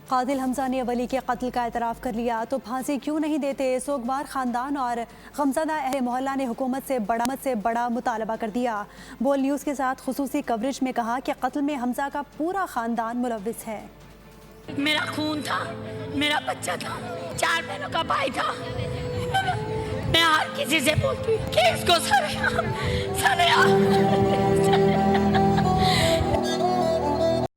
قاتل حمزہ نے ولی کے قتل کا اعتراف کر لیا تو پھانسی کیوں نہیں دیتے؟ سوگوار خاندان اور غمزدہ اہل محلہ نے حکومت سے بڑا مطالبہ کر دیا۔ بول نیوز کے ساتھ خصوصی کوریج میں کہا کہ قتل میں حمزہ کا پورا خاندان ملوث ہے۔ میرا خون تھا، میرا بچہ تھا، 4 بہنوں کا بھائی تھا۔ میں ہر کسی سے بولتی ہوں کہ اس کو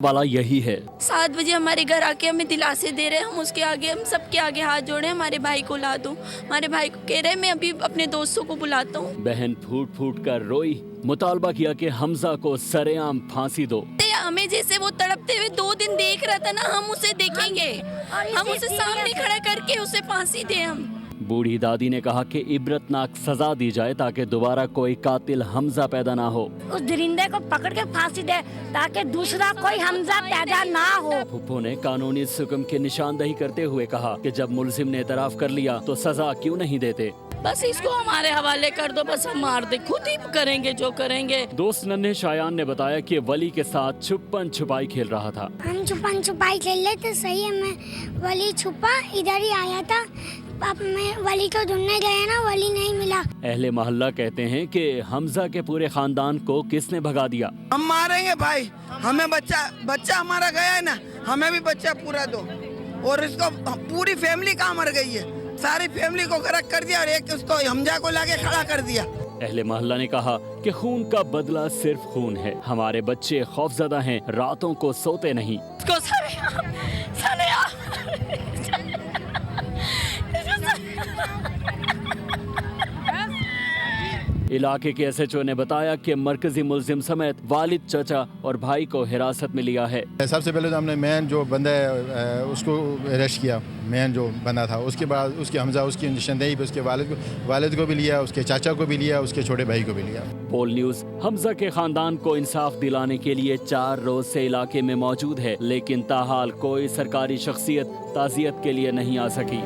والا یہی ہے۔ 7 بجے ہمارے گھر آ کے ہمیں دلاسے دے رہے ہیں، ہم اس کے آگے، ہم سب کے آگے ہاتھ جوڑے، ہمارے بھائی کو لا دو۔ ہمارے بھائی کو کہہ رہے میں ابھی اپنے دوستوں کو بلاتا ہوں۔ بہن پھوٹ پھوٹ کر روئی، مطالبہ کیا کہ حمزہ کو سرے عام پھانسی دو۔ ہمیں جیسے وہ تڑپتے ہوئے 2 دن دیکھ رہا تھا نا، ہم اسے دیکھیں گے، ہم اسے سامنے کھڑا کر کے اسے پھانسی دیں ہم۔ بوڑھی دادی نے کہا کہ عبرتناک سزا دی جائے تاکہ دوبارہ کوئی قاتل حمزہ پیدا نہ ہو۔ اس درندے کو پکڑ کے پھانسی دے تاکہ دوسرا کوئی حمزہ پیدا نہ ہو۔ پھپھو نے قانونی حکم کی نشاندہی کرتے ہوئے کہا کہ جب ملزم نے اعتراف کر لیا تو سزا کیوں نہیں دیتے؟ بس اس کو ہمارے حوالے کر دو، بس ہم مار دیں، خود ہی کریں گے جو کریں گے۔ دوست ننھے شایان نے بتایا کہ ولی کے ساتھ چھپن چھپائی کھیل رہا تھا۔ ہم چھپن چھپائی کھیل رہے تھے، صحیح ہے، میں ولی چھپا ادھر ہی آیا تھا، اب میں ولی کو ڈھونڈنے گیا نا، ولی نہیں ملا۔ اہل محلہ کہتے ہیں کہ حمزہ کے پورے خاندان کو کس نے بھگا دیا؟ ہم ماریں گے بھائی، ہمیں بچہ ہمارا گیا ہے نا، ہمیں بھی بچہ پورا دو۔ اور اس کو پوری فیملی کہاں مر گئی ہے، ساری فیملی کو غرق کر دیا اور ایک اس کو حمزہ کو لا کے کھڑا کر دیا۔ اہل محلہ نے کہا کہ خون کا بدلہ صرف خون ہے، ہمارے بچے خوفزدہ ہیں، راتوں کو سوتے نہیں۔ علاقے کے ایس ایچ او نے بتایا کہ مرکزی ملزم سمیت والد، چچا اور بھائی کو حراست میں لیا ہے۔ سب سے پہلے تو ہم نے مین جو بندہ ہے اس کو اریسٹ کیا، مین جو بندہ تھا، اس کے بعد اس کے حمزہ، اس کی نشاندہی پہ اس کے والد کو بھی لیا، اس کے چاچا کو بھی لیا، اس کے چھوٹے بھائی کو بھی لیا۔ بول نیوز حمزہ کے خاندان کو انصاف دلانے کے لیے 4 روز سے علاقے میں موجود ہے، لیکن تاحال کوئی سرکاری شخصیت تعزیت کے لیے نہیں آ سکی۔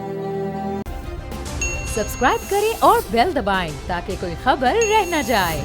سبسکرائب کریں اور بیل دبائیں تاکہ کوئی خبر رہ نہ جائے۔